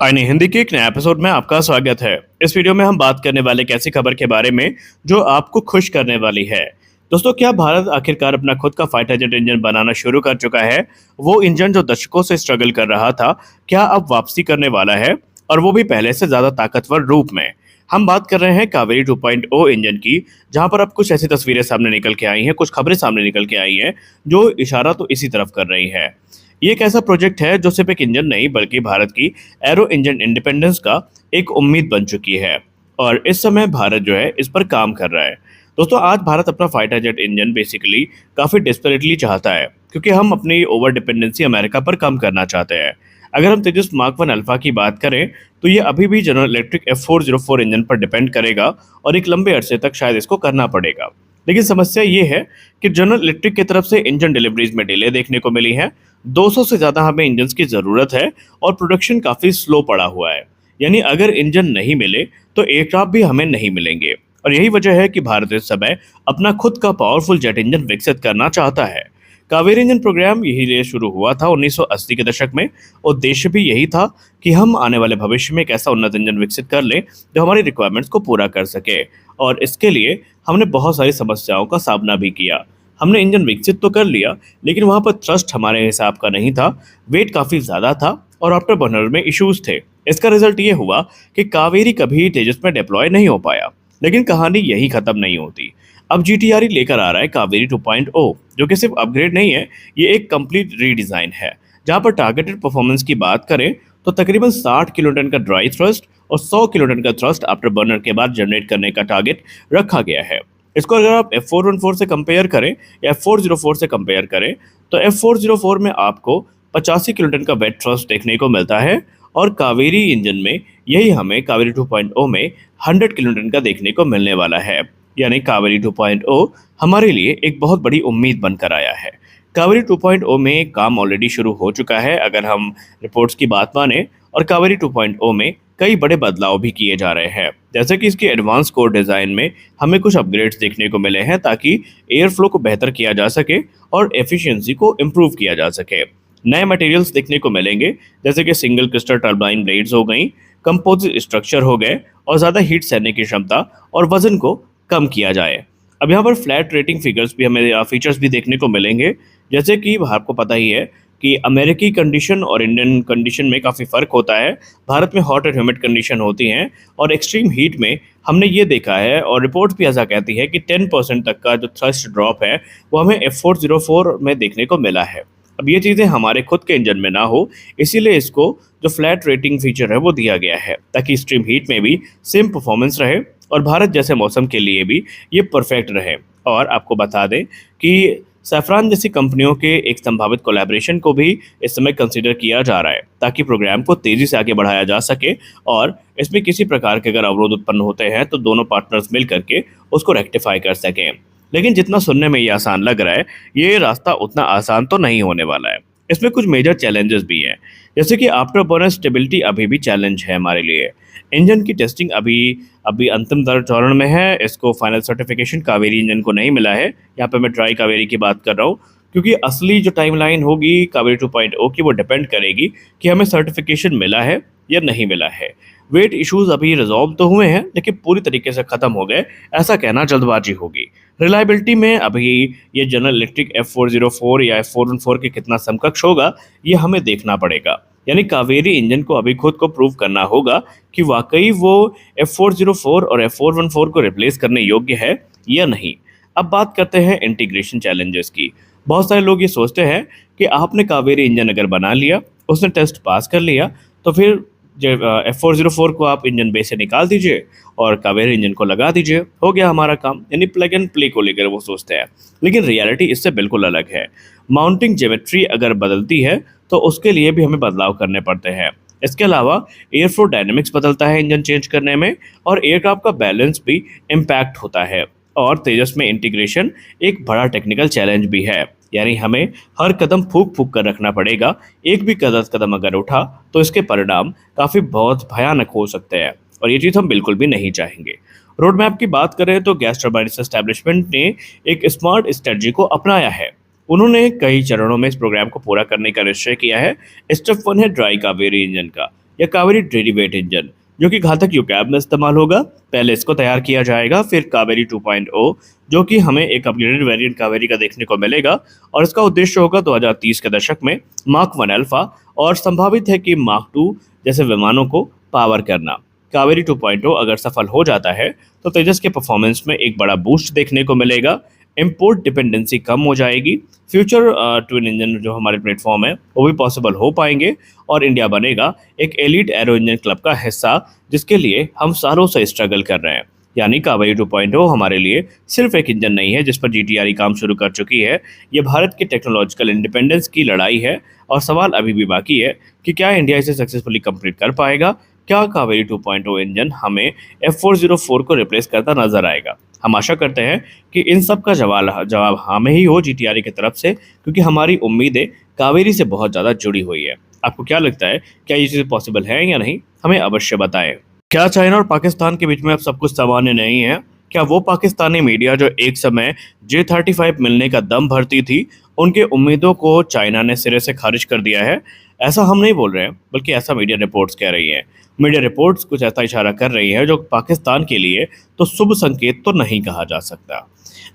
आईने हिंदी के एक नए एपिसोड में आपका स्वागत है। इस वीडियो में हम बात करने वाले एक ऐसी खबर के बारे में जो आपको खुश करने वाली है। दोस्तों, क्या भारत आखिरकार अपना खुद का फाइटर जेट इंजन बनाना शुरू कर चुका है? वो इंजन जो दशकों से स्ट्रगल कर रहा था, क्या अब वापसी करने वाला है, और वो भी पहले से ज्यादा ताकतवर रूप में? हम बात कर रहे हैं कावेरी 2.0 इंजन की, जहां पर अब कुछ ऐसी तस्वीरें सामने निकल के आई हैं, कुछ खबरें सामने निकल के आई हैं जो इशारा तो इसी तरफ कर रही है। ये एक ऐसा प्रोजेक्ट है जो सिर्फ एक इंजन नहीं बल्कि भारत की एरो इंजन इंडिपेंडेंस का एक उम्मीद बन चुकी है, और इस समय भारत जो है इस पर काम कर रहा है। दोस्तों, आज भारत अपना फाइटर जेट इंजन बेसिकली काफ़ी डेस्परेटली चाहता है, क्योंकि हम अपनी ओवर डिपेंडेंसी अमेरिका पर कम करना चाहते हैं। अगर हम तेजस मार्क 1 अल्फा की बात करें तो ये अभी भी जनरल इलेक्ट्रिक F404 इंजन पर डिपेंड करेगा, और एक लंबे अरसे तक शायद इसको करना पड़ेगा। लेकिन समस्या ये है कि जनरल इलेक्ट्रिक की तरफ से इंजन डिलीवरीज में डिले देखने को मिली है। 200 से ज़्यादा हमें इंजन्स की ज़रूरत है, और प्रोडक्शन काफ़ी स्लो पड़ा हुआ है। यानी अगर इंजन नहीं मिले तो एयरक्राफ्ट भी हमें नहीं मिलेंगे, और यही वजह है कि भारत इस समय अपना खुद का पावरफुल जेट इंजन विकसित करना चाहता है। कावेरी इंजन प्रोग्राम यही लिए शुरू हुआ था 1980 के दशक में। उद्देश्य भी यही था कि हम आने वाले भविष्य में एक ऐसा उन्नत इंजन विकसित कर लें जो हमारी रिक्वायरमेंट्स को पूरा कर सके, और इसके लिए हमने बहुत सारी समस्याओं का सामना भी किया। हमने इंजन विकसित तो कर लिया, लेकिन वहाँ पर थ्रस्ट हमारे हिसाब का नहीं था, वेट काफ़ी ज़्यादा था, और आफ्टर बर्नर में इश्यूज थे। इसका रिजल्ट ये हुआ कि कावेरी कभी तेजस में डिप्लॉय नहीं हो पाया। लेकिन कहानी यही ख़त्म नहीं होती। अब GTRE लेकर आ रहा है कावेरी 2.0, जो कि सिर्फ अपग्रेड नहीं है, ये एक कंप्लीट रीडिज़ाइन है। जहाँ पर टारगेटेड परफॉर्मेंस की बात करें तो तकरीबन 60 किलोटन का ड्राई थ्रस्ट और 100 किलोटन का थ्रस्ट आफ्टर बर्नर के बाद जनरेट करने का टारगेट रखा गया है। इसको अगर आप F414 से कंपेयर करें या F404 से कंपेयर करें तो F404 में आपको 85 किलोटन का वेट थ्रस्ट देखने को मिलता है, और कावेरी इंजन में यही हमें कावेरी 2.0 में 100 किलोटन का देखने को मिलने वाला है। यानी कावेरी 2.0 हमारे लिए एक बहुत बड़ी उम्मीद बनकर आया है। कावेरी 2.0 में काम ऑलरेडी शुरू हो चुका है अगर हम रिपोर्ट्स की बात माने, और कावेरी 2.0 में कई बड़े बदलाव भी किए जा रहे हैं। जैसे कि इसके एडवांस कोर डिज़ाइन में हमें कुछ अपग्रेड्स देखने को मिले हैं ताकि एयर फ्लो को बेहतर किया जा सके और एफिशिएंसी को इम्प्रूव किया जा सके। नए मटेरियल्स देखने को मिलेंगे, जैसे कि सिंगल क्रिस्टल टर्बाइन ब्लेड्स हो गई, कंपोजिट स्ट्रक्चर हो गए, और ज़्यादा हीट सहने की क्षमता और वजन को कम किया जाए। अब यहाँ पर फ्लैट रेटिंग फिगर्स भी हमें फीचर्स भी देखने को मिलेंगे। जैसे कि आपको पता ही है कि अमेरिकी कंडीशन और इंडियन कंडीशन में काफ़ी फ़र्क होता है। भारत में हॉट और ह्यूमिड कंडीशन होती हैं, और एक्सट्रीम हीट में हमने ये देखा है, और रिपोर्ट भी ऐसा कहती है कि 10% तक का जो थ्रस्ट ड्रॉप है वो हमें F404 में देखने को मिला है। अब ये चीज़ें हमारे खुद के इंजन में ना हो, इसीलिए इसको जो फ्लैट रेटिंग फीचर है वो दिया गया है, ताकि एक्सट्रीम हीट में भी सेम परफॉर्मेंस रहे और भारत जैसे मौसम के लिए भी ये परफेक्ट रहे। और आपको बता दें कि सैफरान जैसी कंपनियों के एक संभावित कोलैबोरेशन को भी इस समय कंसीडर किया जा रहा है, ताकि प्रोग्राम को तेज़ी से आगे बढ़ाया जा सके, और इसमें किसी प्रकार के अगर अवरोध उत्पन्न होते हैं तो दोनों पार्टनर्स मिल करके उसको रेक्टिफाई कर सकें। लेकिन जितना सुनने में ये आसान लग रहा है, ये रास्ता उतना आसान तो नहीं होने वाला है। इसमें कुछ मेजर चैलेंजेस भी हैं, जैसे कि आफ्टर बर्नर स्टेबिलिटी अभी भी चैलेंज है हमारे लिए। इंजन की टेस्टिंग अभी अभी अंतिम चरण में है। इसको फाइनल सर्टिफिकेशन कावेरी इंजन को नहीं मिला है। यहाँ पे मैं ट्राई कावेरी की बात कर रहा हूँ, क्योंकि असली जो टाइमलाइन होगी कावेरी 2.0 की वो डिपेंड करेगी कि हमें सर्टिफिकेशन मिला है या नहीं मिला है। वेट इश्यूज अभी रिजॉल्व तो हुए हैं, लेकिन पूरी तरीके से ख़त्म हो गए ऐसा कहना जल्दबाजी होगी। रिलायबिलिटी में अभी ये जनरल इलेक्ट्रिक F404 या F414 के कितना समकक्ष होगा ये हमें देखना पड़ेगा। यानी कावेरी इंजन को अभी खुद को प्रूव करना होगा कि वाकई वो F404 और F414 को रिप्लेस करने योग्य है या नहीं। अब बात करते हैं इंटीग्रेशन चैलेंजेस की। बहुत सारे लोग ये सोचते हैं कि आपने कावेरी इंजन अगर बना लिया, उसने टेस्ट पास कर लिया, तो फिर F404 को आप इंजन बे से निकाल दीजिए और कावेरी इंजन को लगा दीजिए, हो गया हमारा काम। यानी प्लग एंड प्ले को लेकर वो सोचते हैं, लेकिन रियलिटी इससे बिल्कुल अलग है। माउंटिंग ज्योमेट्री अगर बदलती है तो उसके लिए भी हमें बदलाव करने पड़ते हैं। इसके अलावा एयर फ्लो डायनेमिक्स बदलता है इंजन चेंज करने में, और एयरक्राफ्ट का बैलेंस भी इम्पैक्ट होता है। और तेजस में इंटीग्रेशन एक बड़ा टेक्निकल चैलेंज भी है। यानी हमें हर कदम फूक फूक कर रखना पड़ेगा। एक भी गलत कदम अगर उठा तो इसके परिणाम काफ़ी बहुत भयानक हो सकते हैं, और ये चीज़ हम बिल्कुल भी नहीं चाहेंगे। रोड मैप की बात करें तो गैस टर्बाइन एस्टैब्लिशमेंट ने एक स्मार्ट स्ट्रेटजी को अपनाया है। उन्होंने कई चरणों में इस प्रोग्राम को पूरा करने का निश्चय किया है। स्टेप 1 है ड्राई कावेरी इंजन का, या कावेरी डेरिवेट इंजन, जो कि घातक यूकैब में इस्तेमाल होगा। पहले इसको तैयार किया जाएगा, फिर कावेरी 2.0, जो कि हमें एक अपग्रेडेड वेरिएंट कावेरी का देखने को मिलेगा, और इसका उद्देश्य होगा 2030 के दशक में मार्क 1 अल्फा और संभावित है कि मार्क 2 जैसे विमानों को पावर करना। कावेरी 2.0 अगर सफल हो जाता है तो तेजस के परफॉर्मेंस में एक बड़ा बूस्ट देखने को मिलेगा, इंपोर्ट डिपेंडेंसी कम हो जाएगी, फ्यूचर ट्विन इंजन जो हमारे प्लेटफॉर्म है वो भी पॉसिबल हो पाएंगे, और इंडिया बनेगा एक एलिट एरो इंजन क्लब का हिस्सा, जिसके लिए हम सालों से स्ट्रगल कर रहे हैं। यानी कावेरी 2.0 हमारे लिए सिर्फ एक इंजन नहीं है जिस पर जीटीआरई काम शुरू कर चुकी है, ये भारत के टेक्नोलॉजिकल इंडिपेंडेंस की लड़ाई है, और सवाल अभी भी बाकी है कि क्या इंडिया इसे सक्सेसफुली कंप्लीट कर पाएगा। क्या कावेरी 2.0 इंजन हमें F404 को रिप्लेस करता नजर आएगा? हम आशा करते हैं कि इन सब का जवाब हाँ में ही हो जीटीआरई की तरफ से, क्योंकि हमारी उम्मीदें कावेरी से बहुत ज़्यादा जुड़ी हुई है। आपको क्या लगता है, क्या ये चीज़ें पॉसिबल है या नहीं? हमें अवश्य बताएं। क्या चाइना और पाकिस्तान के बीच में अब सब कुछ सामान्य नहीं है? क्या वो पाकिस्तानी मीडिया जो एक समय J-35 मिलने का दम भरती थी, उनके उम्मीदों को चाइना ने सिरे से खारिज कर दिया है? ऐसा हम नहीं बोल रहे हैं, बल्कि ऐसा मीडिया रिपोर्ट्स कह रही हैं। मीडिया रिपोर्ट्स कुछ ऐसा इशारा कर रही है जो पाकिस्तान के लिए तो शुभ संकेत तो नहीं कहा जा सकता।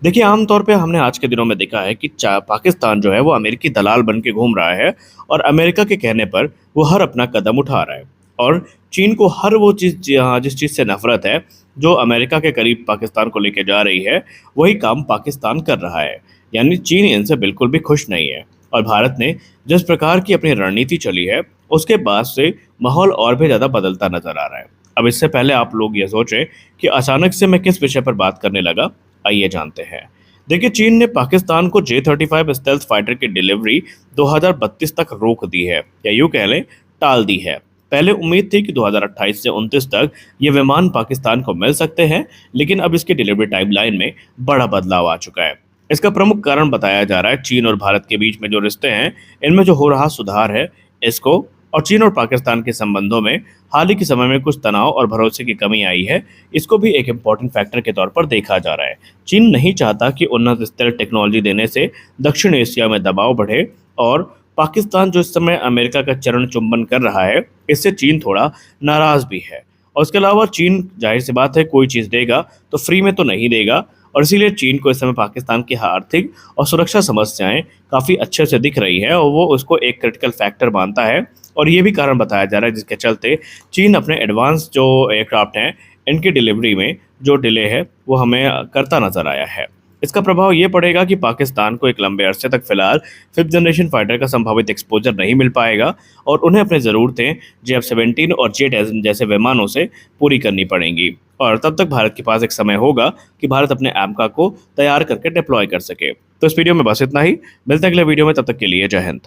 देखिए, आमतौर पे हमने आज के दिनों में देखा है कि पाकिस्तान जो है वो अमेरिकी दलाल बन के घूम रहा है, और अमेरिका के कहने पर वो हर अपना कदम उठा रहा है, और चीन को हर वो चीज़ जिस चीज़ से नफरत है जो अमेरिका के करीब पाकिस्तान को लेके जा रही है, वही काम पाकिस्तान कर रहा है। यानी चीन इनसे बिल्कुल भी खुश नहीं है, और भारत ने जिस प्रकार की अपनी रणनीति चली है उसके बाद से माहौल और भी ज़्यादा बदलता नजर आ रहा है। अब इससे पहले आप लोग ये सोचें कि अचानक से मैं किस विषय पर बात करने लगा, आइए जानते हैं। देखिए, चीन ने पाकिस्तान को J-35 स्टेल्थ फाइटर की डिलीवरी 2032 तक रोक दी है, या यूँ कह लें टाल दी है। पहले उम्मीद थी कि 2028 से 29 तक ये विमान पाकिस्तान को मिल सकते हैं, लेकिन अब इसकी डिलीवरी टाइमलाइन में बड़ा बदलाव आ चुका है। इसका प्रमुख कारण बताया जा रहा है चीन और भारत के बीच में जो रिश्ते हैं, इनमें जो हो रहा सुधार है, इसको और चीन और पाकिस्तान के संबंधों में हाल ही के समय में कुछ तनाव और भरोसे की कमी आई है, इसको भी एक इम्पॉर्टेंट फैक्टर के तौर पर देखा जा रहा है। चीन नहीं चाहता कि उन्नत स्तर टेक्नोलॉजी देने से दक्षिण एशिया में दबाव बढ़े, और पाकिस्तान जो इस समय अमेरिका का चरण चुंबन कर रहा है, इससे चीन थोड़ा नाराज भी है। और उसके अलावा चीन, जाहिर सी बात है, कोई चीज़ देगा तो फ्री में तो नहीं देगा, और इसीलिए चीन को इस समय पाकिस्तान की आर्थिक और सुरक्षा समस्याएं काफ़ी अच्छे से दिख रही है, और वो उसको एक क्रिटिकल फैक्टर मानता है। और ये भी कारण बताया जा रहा है जिसके चलते चीन अपने एडवांस जो एयरक्राफ्ट हैं, इनकी डिलीवरी में जो डिले है वो हमें करता नजर आया है। इसका प्रभाव ये पड़ेगा कि पाकिस्तान को एक लंबे अरसे तक फिलहाल 5th जनरेशन फाइटर का संभावित एक्सपोजर नहीं मिल पाएगा, और उन्हें अपनी ज़रूरतें JF-17 और J-10 जैसे विमानों से पूरी करनी पड़ेंगी। और तब तक भारत के पास एक समय होगा कि भारत अपने AMCA को तैयार करके डिप्लॉय कर सके। तो इस वीडियो में बस इतना ही, मिलते हैं अगले वीडियो में, तब तक के लिए जय हिंद।